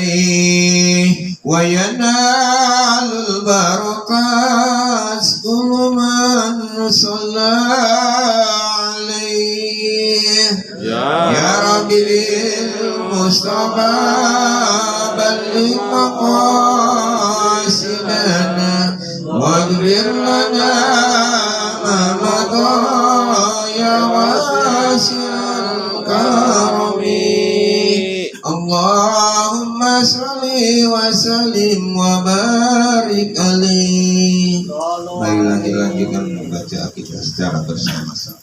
عليه وينال البركات كل من صلى عليه يا ربي بالمصطفى بلغ مقاصدنا واغفر لنا ما مضى يا واسع الكرم اللهم صل وسلم وبارك عليه. Lagi-lagi kan membaca kita secara bersama-sama.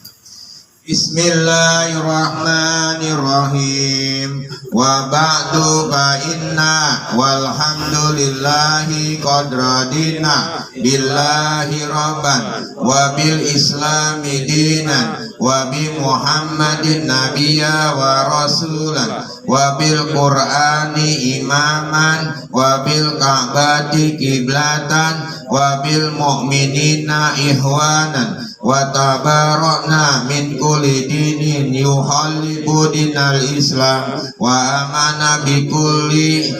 Bismillahirrahmanirrahim. Wa ba'du fa inna walhamdulillahi qad radina billahi rabban wa bil islami dinan wa bi muhammadin nabiyya wa rasulan wa bil qur'ani imaman wa bil ka'bati qiblatan wa bil mu'minina ihwanan wa tabarakna min kulli dinin yuhallibu dinal islam wa amana bi kulli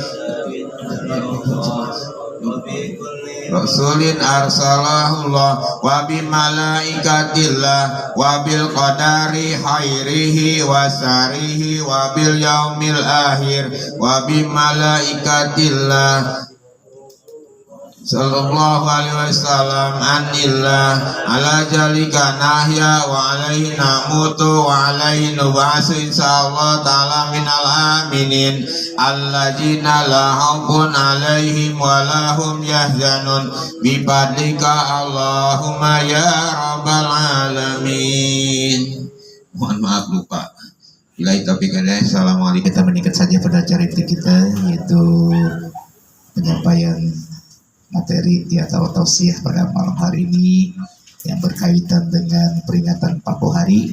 rasulin arsalahullah wa bi malaikatillah wa bil qadari khairihi wa sarihi wa bil yaumil akhir wa bi malaikatillah sallallahu alaihi wasallam anillah ala jalika nahya wa alaihi namutu wa alaihi nubasu insyaallah ta'ala minal aminin alladzina la khaufun alaihim wa lahum yahzanun bifadlika Allahumma ya rabbal alamin. Mohon maaf lupa. Bila taufiq hidayah. Assalamualaikum. Kita meningkat saja pada acara kita, yaitu penyampaian materi atau tausiah pada malam hari ini yang berkaitan dengan peringatan 40 hari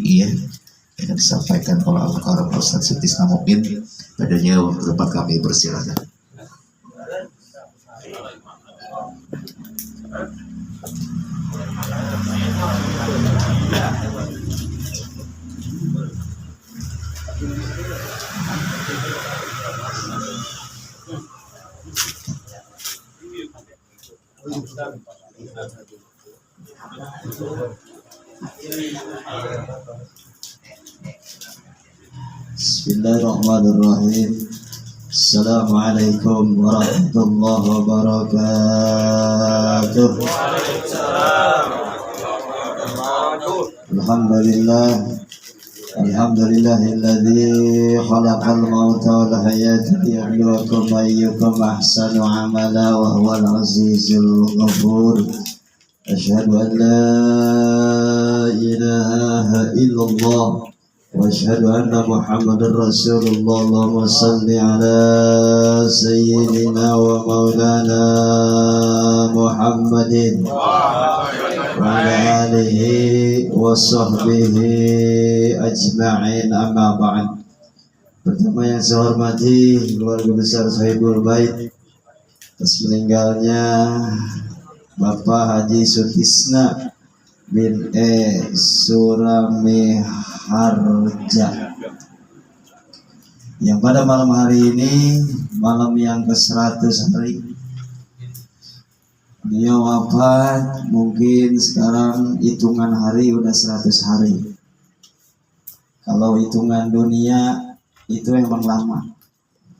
yang disampaikan oleh Al-Karam Ustaz Sutisna Mubin. Padanya tempat kami bersilakan. Bismillahirrahmanirrahim. Assalamualaikum warahmatullahi wabarakatuh. Alhamdulillahilladzi khalaqal mauta wal hayata liyabluwakum ayyukum ahsanu amala wa huwal azizul ghafur. Asyhadu an la ilaha illallah wa asyhadu anna Muhammadar Rasulullah. Allahumma salli ala sayyidina wa maulana Muhammadin wa ala alihi wa sahbihi ajma'in, amma ba'd. Pertama yang saya hormati keluarga besar Sahibul Bait atas meninggalnya Bapak Haji Sutisna bin Suramiharja yang pada malam hari ini, malam yang ke-100 hari dia wafat. Mungkin sekarang hitungan hari udah 100 hari. Kalau hitungan dunia itu emang lama,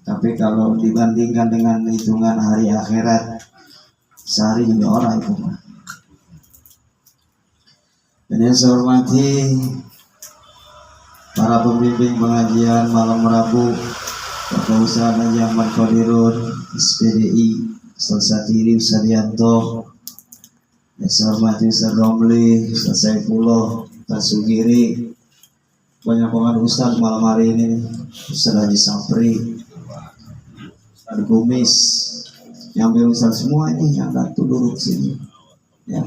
tapi kalau dibandingkan dengan hitungan hari akhirat, sehari juga orang itu. Dan yang saya hormati para pembimbing pengajian malam Rabu, Bapak Ustaz Haji Ahmad Qadirun, SPDI, Ustaz Satiri, Ustaz Yanto, yang saya hormati Ustaz Romli, Ustaz Saifullah, Ustaz Sugiri, banyak banget Ustaz malam hari ini, Ustaz Haji Sapri, Ustaz Gumis, yang Ustaz semua ini yang datang duduk sini, ya.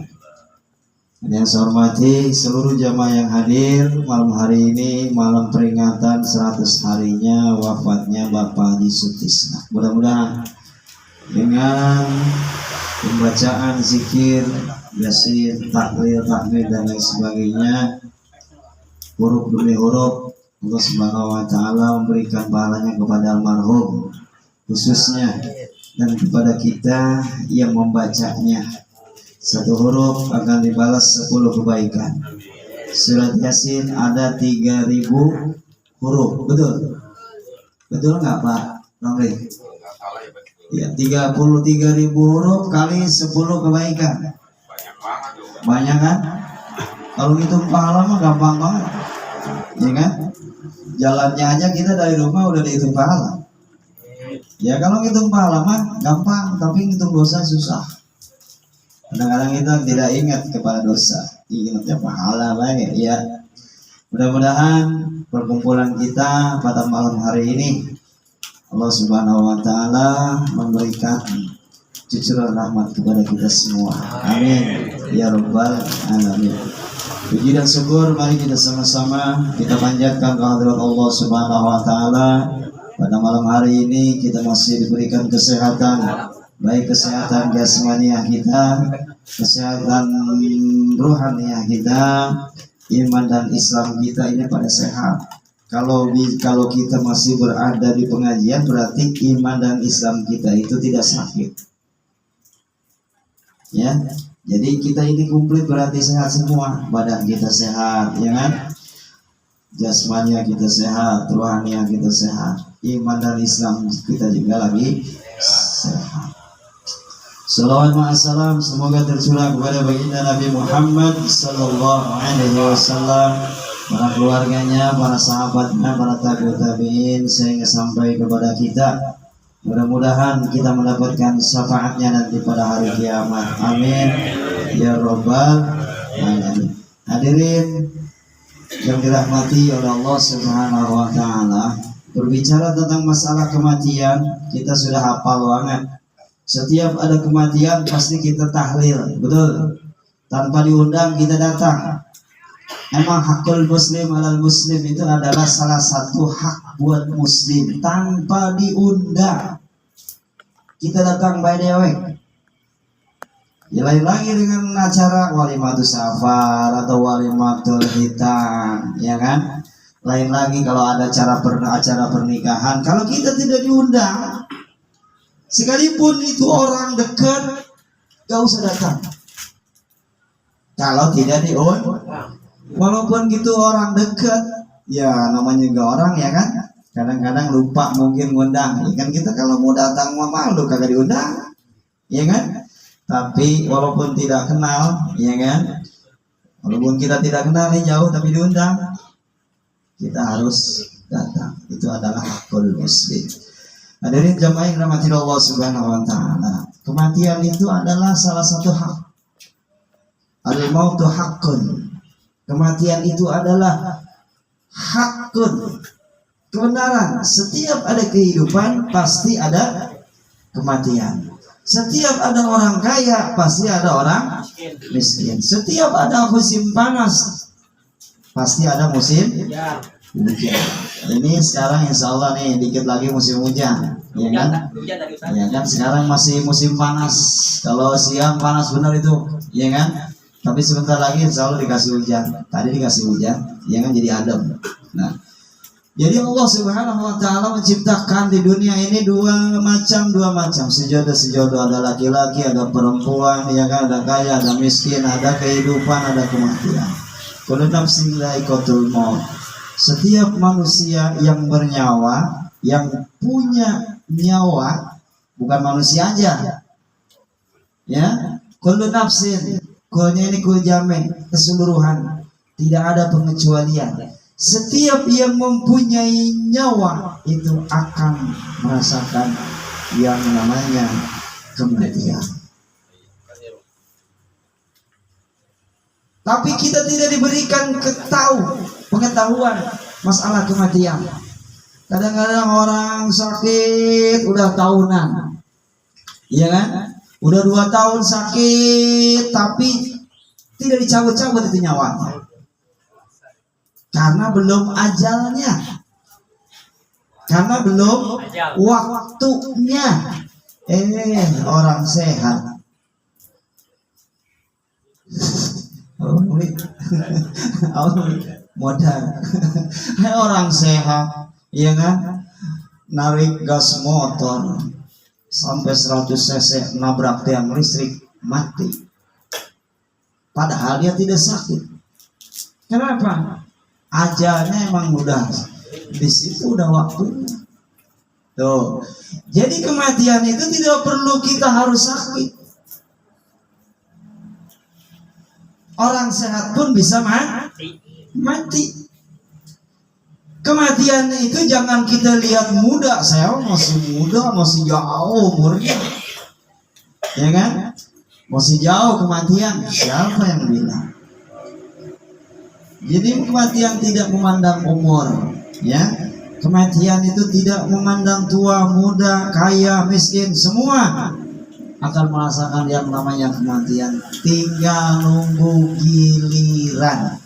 Dan yang saya hormati seluruh jamaah yang hadir malam hari ini, malam peringatan 100 harinya wafatnya Bapak Haji Sutisna. Mudah-mudahan dengan pembacaan zikir, yasin, tahlil, tahmid dan lain sebagainya, huruf demi huruf Allah Subhanahu wa taala memberikan pahalanya kepada almarhum khususnya dan kepada kita yang membacanya. Satu huruf akan dibalas 10 kebaikan. Surat Yasin ada 3000 huruf, betul? Betul nggak Pak Ramli? Ya, 33.000 huruf kali 10 kebaikan. Banyak kan? Kalau hitung pahala mah gampang banget, ya kan? Jalannya aja kita dari rumah udah dihitung pahala. Ya kalau ngitung pahala mah gampang, tapi ngitung dosa susah. Kadang-kadang kita tidak ingat kepada dosa, ingatnya pahala baik. Ya, mudah-mudahan perkumpulan kita pada malam hari ini Allah Subhanahu wa Ta'ala memberikan cucuran rahmat kepada kita semua. Amin ya rabbal alamin. Puji dan syukur mari kita sama-sama kita panjatkan kehadirat Allah Subhanahu wa Ta'ala. Pada malam hari ini kita masih diberikan kesehatan, baik kesehatan jasmaniah kita, kesehatan rohaniah kita, iman dan Islam kita ini pada sehat. Kalau kita masih berada di pengajian, berarti iman dan Islam kita itu tidak sakit. Ya, jadi kita ini komplit berarti sehat semua, badan kita sehat, ya kan? Jasmania kita sehat, rohania kita sehat, iman dan Islam kita juga lagi sehat. Salawat ma'assalam semoga tercurah kepada baginda Nabi Muhammad sallallahu alaihi wasallam, para keluarganya, para sahabatnya, para tabi'in sehingga sampai kepada kita. Mudah-mudahan kita mendapatkan syafaatnya nanti pada hari kiamat. Amin ya rabbal alamin. Hadirin yang dirahmati oleh Allah Subhanahu wa Ta'ala, berbicara tentang masalah kematian kita sudah hafal banget. Setiap ada kematian pasti kita tahlil, betul? Tanpa diundang kita datang. Emang hakul muslim alal muslim itu adalah salah satu hak buat muslim. Tanpa diundang kita datang by the way. Ya lain lagi dengan acara walimatul safar atau walimatul hitam, ya kan? Lain lagi kalau ada acara pernikahan, kalau kita tidak diundang, sekalipun itu orang dekat, gak usah datang. Kalau tidak diundang, walaupun gitu orang dekat, ya namanya juga orang, ya kan? Kadang-kadang lupa mungkin ngundang, ya kan? Kita kalau mau datang mah malu kagak diundang, ya kan? Tapi walaupun tidak kenal, ya kan? Walaupun kita tidak kenal nih jauh tapi diundang, kita harus datang. Itu adalah hakul muslim. Hadirin jamaah yang dirahmati Allah Subhanahu wa Ta'ala, kematian itu adalah salah satu hak. Al-mautu haqqun. Kematian itu adalah haqqun, kebenaran. Setiap ada kehidupan pasti ada kematian. Setiap ada orang kaya pasti ada orang miskin. Setiap ada musim panas pasti ada musim hujan. Ini sekarang insya Allah nih dikit lagi musim hujan, ya kan? Ya kan sekarang masih musim panas. Kalau siang panas benar itu, ya kan? Tapi sebentar lagi insya Allah dikasih hujan. Tadi dikasih hujan, ya kan, jadi adem. Nah, jadi Allah Subhanahu wa Ta'ala menciptakan di dunia ini dua macam, sejodoh, ada laki-laki, ada perempuan, ya kan, ada kaya, ada miskin, ada kehidupan, ada kematian. Kullu nafsin dha'iqatul maut. Setiap manusia yang bernyawa, yang punya nyawa, bukan manusia aja. Ya, kullu nafsin, kulnya ini kul jami', keseluruhan, tidak ada pengecualian. Setiap yang mempunyai nyawa itu akan merasakan yang namanya kematian. Tapi kita tidak diberikan pengetahuan masalah kematian. Kadang-kadang orang sakit udah tahunan, iya kan? Udah 2 tahun sakit tapi tidak dicabut-cabut itu nyawanya. Karena belum ajalnya, karena belum waktunya. Orang sehat, modal. Orang sehat, ya kan? narik gas motor sampai 100 cc nabrak tiang listrik mati. Padahal dia tidak sakit. Kenapa? Ajalnya emang udah di situ, udah waktunya. Tuh. Jadi kematian itu tidak perlu kita harus sakit. Orang sehat pun bisa mati. Kematian itu jangan kita lihat muda. Saya masih muda, masih jauh umurnya, ya kan? Masih jauh kematian. Siapa yang bilang? Jadi kematian tidak memandang umur, ya. Kematian itu tidak memandang tua, muda, kaya, miskin, semua akan merasakan yang namanya kematian. Tinggal nunggu giliran.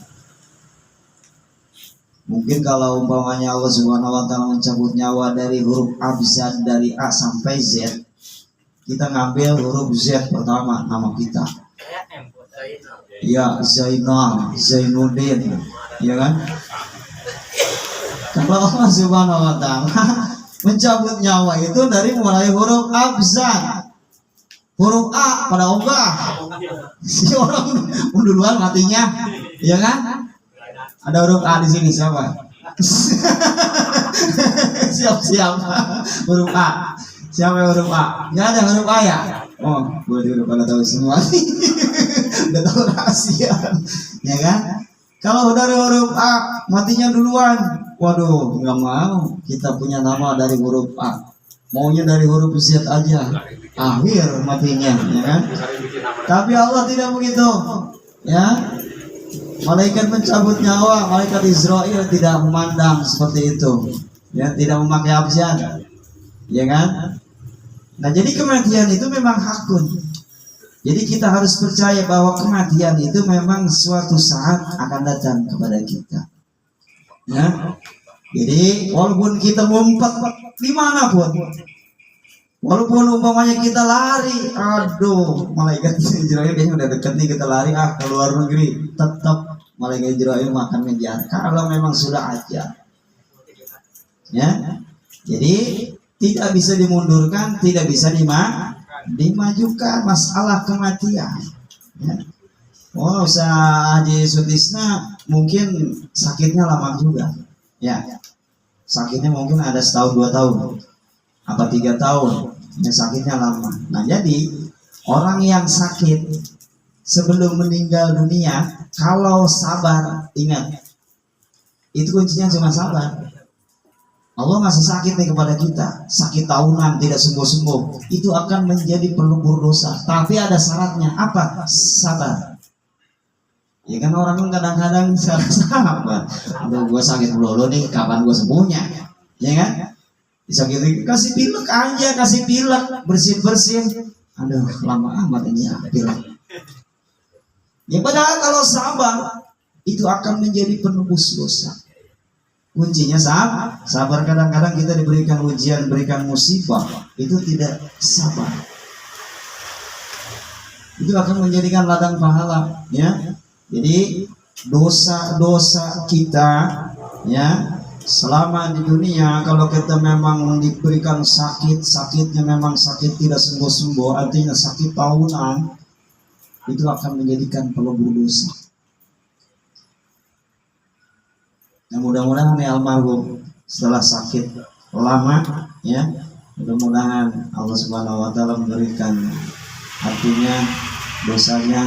Mungkin kalau umpamanya Allah Subhanahu wa taala mencabut nyawa dari huruf abjad dari A sampai Z, kita ngambil huruf Z pertama, nama kita. Ya, Zainal, Zainuddin, ya kan? Kalau Allah Subhanahu wa taala mencabut nyawa itu dari mulai huruf abjad. Huruf A pada ogah. Si orang duluan matinya, ya kan? Ada huruf A di sini siapa? Siap-siap. Huruf A. Siapa huruf A? Nggak ada huruf A ya? Oh, boleh udah pada tahu semua. Udah tahu rahasia, ya kan? Kalau dari huruf A matinya duluan, waduh, nggak mau. Kita punya nama dari huruf A, maunya dari huruf Z aja, akhir matinya, ya kan? Tapi Allah tidak begitu, ya. Malaikat mencabut nyawa, malaikat Israel tidak memandang seperti itu, ya, tidak memakai abjad, ya kan? Nah, jadi kematian itu memang hakun. Jadi kita harus percaya bahwa kematian itu memang suatu saat akan datang kepada kita. Ya. Jadi walaupun kita ngumpet dimanapun, walaupun umpamanya kita lari, aduh, malaikat Israel kayaknya udah deket nih kita lari ke luar negeri, tetap malaikat Israel akan ngejar kalau memang sudah aja. Ya. Jadi tidak bisa dimundurkan, tidak bisa dimajukan masalah kematian, ya. Oh, Ustaz Haji Sutisna mungkin sakitnya lama juga, ya. Sakitnya mungkin ada setahun 2 tahun, apa 3 tahun, ya, sakitnya lama. Nah, jadi orang yang sakit sebelum meninggal dunia, kalau sabar, ingat, itu kuncinya cuma sabar. Allah masih sakit nih kepada kita, sakit tahunan tidak sembuh-sembuh, itu akan menjadi pelebur dosa. Tapi ada syaratnya, apa? Sabar. Ya kan orang kadang-kadang sabar. Aduh, gue sakit dulu nih, kapan gue sembuhnya? Ya kan? Disakiti, kasih pilek aja, kasih pilek, bersin-bersin. Aduh, lama amat ini ya, pilek. Ya padahal kalau sabar, itu akan menjadi penebus dosa. Kuncinya sabar. Kadang-kadang kita diberikan ujian, diberikan musibah, itu tidak sabar, itu akan menjadikan ladang pahala, ya. Jadi dosa-dosa kita, ya, selama di dunia, kalau kita memang diberikan sakitnya memang sakit tidak sembuh-sembuh, artinya sakit tahunan, itu akan menjadikan pelebur dosa. Nah, mudah-mudahan nih almarhum setelah sakit lama, ya, mudah-mudahan Allah Subhanahu wa taala memberikan hatinya, dosanya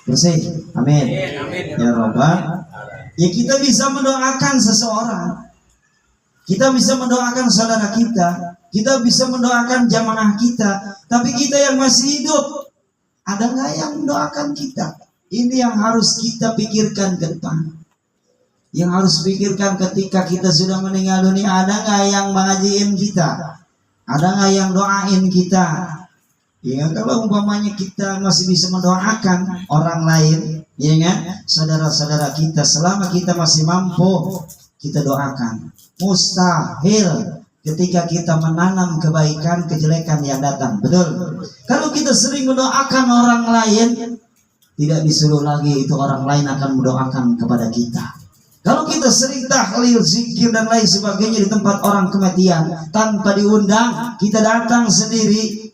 bersih. Amin. Ya Rabbal. Ya, kita bisa mendoakan seseorang, kita bisa mendoakan saudara kita bisa mendoakan jamaah kita, tapi kita yang masih hidup, ada nggak yang mendoakan kita? Ini yang harus kita pikirkan ke depan. Yang harus pikirkan ketika kita sudah meninggal dunia, ada nggak yang mengajiin kita? Ada nggak yang doain kita? Ya, kalau umpamanya kita masih bisa mendoakan orang lain, ya kan, saudara-saudara kita, selama kita masih mampu, kita doakan. Mustahil ketika kita menanam kebaikan, kejelekan yang datang. Betul. Kalau kita sering mendoakan orang lain, tidak disuruh lagi itu orang lain akan mendoakan kepada kita. Kalau kita sering tahlil, zikir dan lain sebagainya di tempat orang kematian tanpa diundang, kita datang sendiri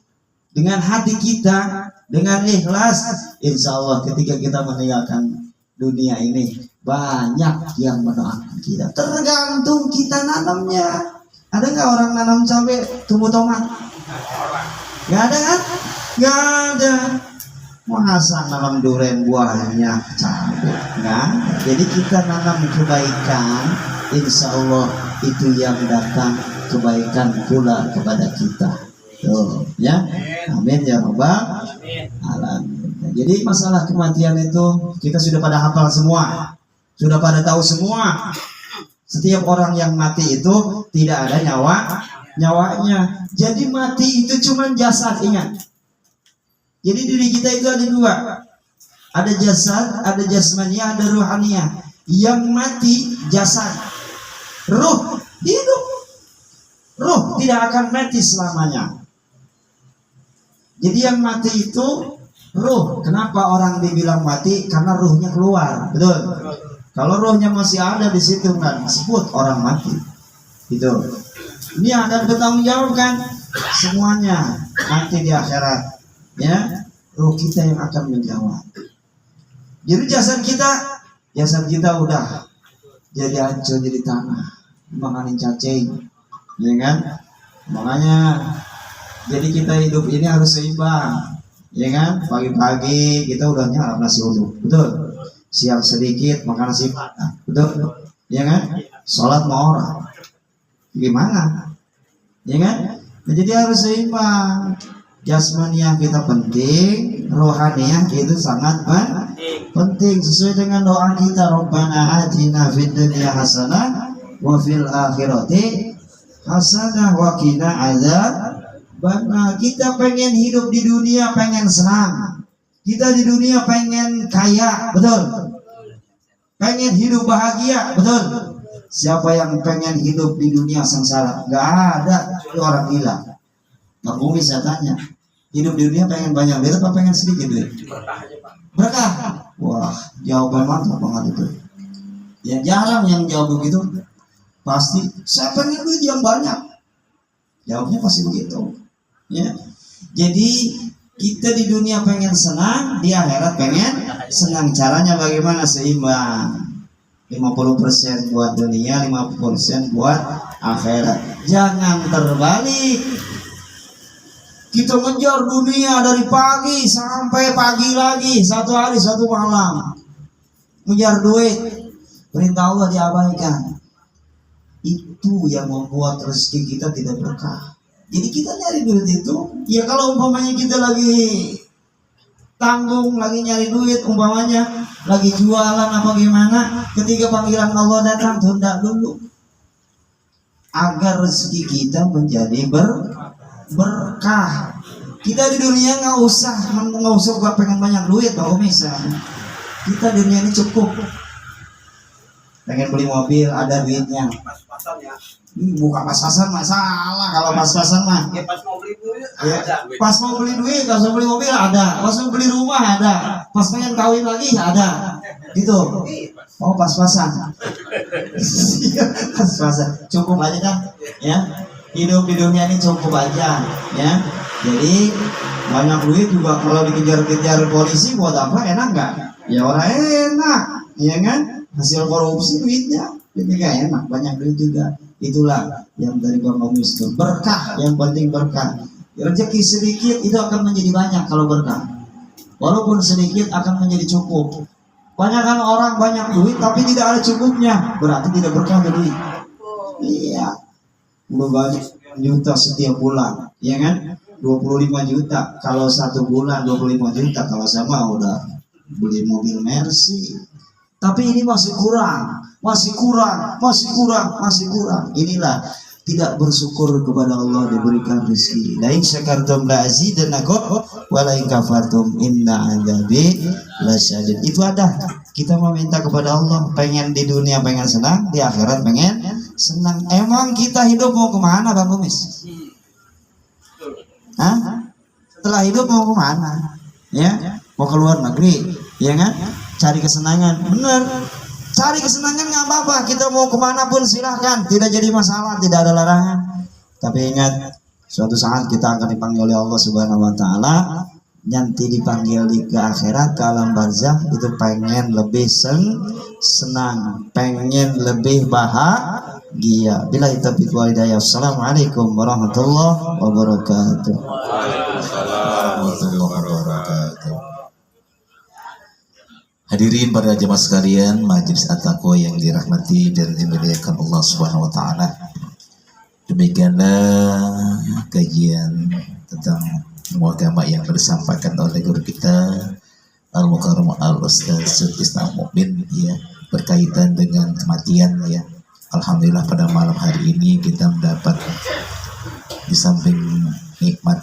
dengan hati kita, dengan ikhlas, insya Allah ketika kita meninggalkan dunia ini banyak yang mendoakan kita. Tergantung kita nanamnya. Ada nggak orang nanam cabai tumbuh tomat? Nggak ada kan? Nggak ada. Masa nanam durian buahnya cabai? Nggak. Jadi kita nanam kebaikan, insya Allah itu yang datang kebaikan pula kepada kita. Tuh, ya, amin ya rabbal alamin. Jadi masalah kematian itu kita sudah pada hafal semua, sudah pada tahu semua. Setiap orang yang mati itu tidak ada nyawanya. Jadi mati itu cuma jasad, ingat. Jadi diri kita itu ada dua, ada jasad, ada jasmania, ada ruhaniyah. Yang mati jasad, ruh hidup. Ruh tidak akan mati selamanya. Jadi yang mati itu ruh. Kenapa orang dibilang mati? Karena ruhnya keluar, betul? Kalau ruhnya masih ada di situ kan disebut orang mati. Itu. Ini akan bertanggung jawab kan semuanya nanti di akhirat. Ya, ruh kita yang akan menjawab. Jadi jasad kita udah jadi hancur, jadi tanah, mengalami cacing, ya kan? Makanya jadi kita hidup ini harus seimbang, ya kan? Pagi-pagi kita udah nyarap nasi uduk, betul? Siang sedikit makan nasi padang, betul? Ya kan? Sholat mau orang, gimana? Ya kan? Nah, jadi harus seimbang. Jasmaniah kita penting, rohaniah itu sangat penting. Sesuai dengan doa kita, Rabbana atina fid dunya hasanah wa fil akhirati hasanah wa qina adzabannar. Kita pengen hidup di dunia pengen senang. Kita di dunia pengen kaya, betul? Pengen hidup bahagia, betul? Siapa yang pengen hidup di dunia sengsara? Gak ada, kecuali orang gila. Gak mungkin saya tanya, hidup di dunia pengen banyak duit apa pengen sedikit duit? Berkah. Wah, jawaban mantap banget itu. Ya jarang yang jawab begitu. Pasti saya pengen duit yang banyak. Jawabnya pasti begitu. Ya. Jadi kita di dunia pengen senang, di akhirat pengen senang. Caranya bagaimana? Seimbang. 50% buat dunia, 50% buat akhirat. Jangan terbalik. Kita ngejar dunia dari pagi sampai pagi lagi, satu hari satu malam, ngejar duit, perintah Allah diabaikan. Itu yang membuat rezeki kita tidak berkah. Jadi kita nyari duit itu, ya kalau umpamanya kita lagi tanggung, lagi nyari duit, umpamanya lagi jualan apa gimana, ketika panggilan Allah datang, tunda dulu, agar rezeki kita menjadi berkah. Kita di dunia nggak usah gak pengen banyak duit, Pak Umisa. Kita di dunia ini cukup. Pengen beli mobil ada duitnya. Bukan pas-pasan masalah. Kalau pas-pasan mah. Ya, pas mau beli duit ada. Pas mau beli duit, pas mau beli mobil ada. Pas mau beli rumah ada. Pas pengen kawin lagi ada. Gitu. Oh pas-pasan. Pas-pasan. Cukup aja kan? Ya. Hidup di dunia ini cukup aja, ya. Jadi banyak duit juga kalau dikejar-kejar polisi buat apa? Enak nggak? Ya orang enak, ya kan? Hasil korupsi duitnya, jadi nggak enak. Banyak duit juga. Itulah yang dari Bang Omis itu berkah. Yang penting berkah. Rezeki sedikit itu akan menjadi banyak kalau berkah. Walaupun sedikit akan menjadi cukup. Banyakkan orang banyak duit tapi tidak ada cukupnya, berarti tidak berkah duit. Iya. Udah banyak juta setiap bulan, ya kan? 25 juta kalau satu bulan, 25 juta kalau sama udah beli mobil Mercy. Tapi ini masih kurang. Inilah tidak bersyukur kepada Allah diberikan rezeki. La in syakartum la azidannakum wa la in kafartum inna adzabi lasyadid. Itu ada. Kita meminta kepada Allah, pengen di dunia pengen senang, di akhirat pengen senang. Emang kita hidup mau kemana, Bang Kumis? Hah? Setelah hidup mau kemana? Ya, mau ke luar negeri, ya kan? Cari kesenangan, bener. cari kesenangan nggak apa-apa, kita mau kemana pun silahkan, tidak jadi masalah, tidak ada larangan. Tapi ingat, suatu saat kita akan dipanggil oleh Allah Subhanahu Wa Taala. Nanti dipanggil di ke akhirat ke alam barzakh itu pengen lebih senang, pengen lebih bahagia. Bila taufiq wal hidayah. Assalamualaikum warahmatullahi wabarakatuh. Waalaikumsalam warahmatullahi wabarakatuh. Hadirin para jemaah sekalian, majelis at-taqwa yang dirahmati dan dimuliakan Allah Subhanahu wa taala. Demikianlah kajian tentang ilmu agama yang disampaikan oleh guru kita Al-Mukarram Al-Ustaz Sultan Mukmin ya, berkaitan dengan kematian ya. Alhamdulillah pada malam hari ini kita mendapat di samping nikmat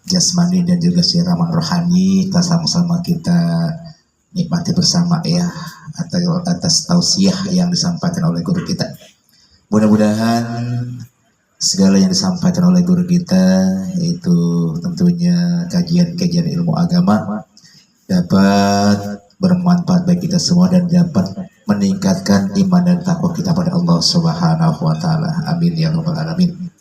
jasmani dan juga siraman rohani, kita sama-sama kita nikmati bersama ya atas tausiah yang disampaikan oleh guru kita. Mudah-mudahan segala yang disampaikan oleh guru kita, yaitu tentunya kajian-kajian ilmu agama, dapat bermanfaat bagi kita semua dan dapat meningkatkan iman dan takwa kita pada Allah Subhanahu wa taala. Amin ya rabbal alamin.